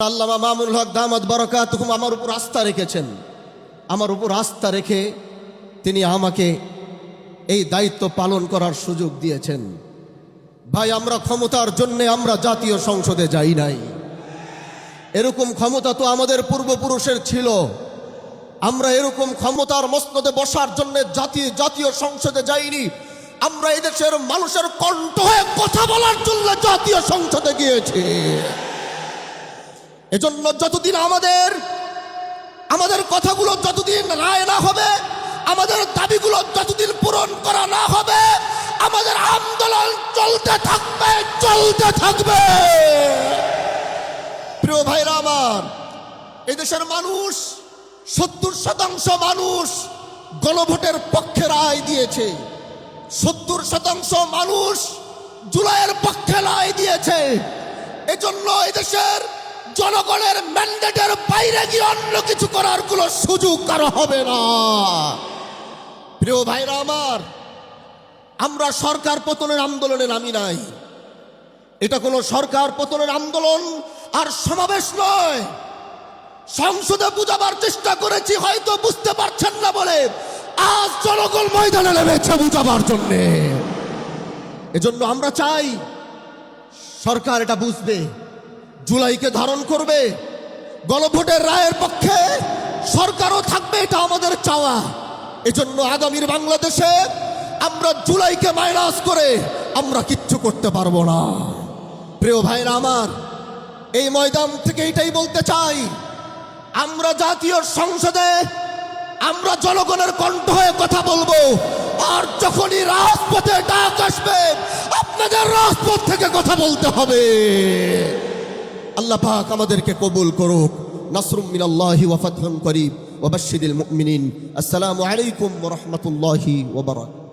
আল্লামা মামুনুল হক দামাত বারাকাতুহুম আমার উপর আস্থা রেখেছেন। আমার উপর আস্থা রেখে তিনি আমাকে এই দায়িত্ব পালন করার সুযোগ দিয়েছেন। ভাই, আমরা ক্ষমতার জন্য আমরা জাতীয় সংসদে যাই নাই। এরকম ক্ষমতা তো আমাদের পূর্বপুরুষের ছিল। আমরা এরকম ক্ষমতার মসনদে বসার জন্য জাতীয় সংসদে যাইনি। আমরা এদেশের মানুষের কণ্ঠ হয়ে কথা বলার জন্য জাতীয় সংসদে গিয়েছি। এজন্য যতদিন আমাদের কথাগুলো যতদিন রায় না হবে, আমাদের দাবিগুলো যতদিন পূরণ করা না হবে, আমাদের আন্দোলন চলতে থাকবে। প্রিয় ভাইরা আমার, এদেশের মানুষ 70% মানুষ গণভোটের পক্ষে রায় দিয়েছে। 70% মানুষ জুলাইয়ের পক্ষে রায় দিয়েছে। এজন্য এদেশের জনগণের ম্যান্ডেটের বাইরে গিয়ে অন্য কিছু করার কোনো সুযোগ কারো হবে না। প্রিয় ভাইরা আমার, আমরা সরকার পতনের আন্দোলনে নামি নাই। এটা কোনো সরকার পতনের আন্দোলন আর সমাবেশ নয়। সংসদে বুঝাবার চেষ্টা করেছি, হয়তো বুঝতে পারছেন না বলে আজ জনগণ ময়দানে নেমেছে বুঝাবার জন্য। এজন্য আমরা চাই সরকার এটা বুঝবে, জুলাইকে ধারণ করবে, গণভোটের রায়ের পক্ষে সরকারও থাকবে, এটা আমাদের চাওয়া। এজন্য আগামীর বাংলাদেশে আমরা জুলাইকে মাইনাস করে আমরা কিচ্ছু করতে পারবো না। প্রিয় ভাইরা আমার, এই ময়দান থেকে এটাই বলতে চাই, আমরা জাতীয় সংসদে আমরা জনগণের কণ্ঠ হয়ে কথা বলবো। আর যখনই রাজপথে ডাক আসবে, আপনাদের রাজপথ থেকে কথা বলতে হবে। আল্লাহ পাক আমাদেরকে কবুল করুক। নাসরুম মিনাল্লাহি ওয়া ফাতহুন করিব ওয়া বাশশিরিল মুমিনিন। আসসালামু আলাইকুম ওয়া রাহমাতুল্লাহি ওয়া বারাকাতুহু।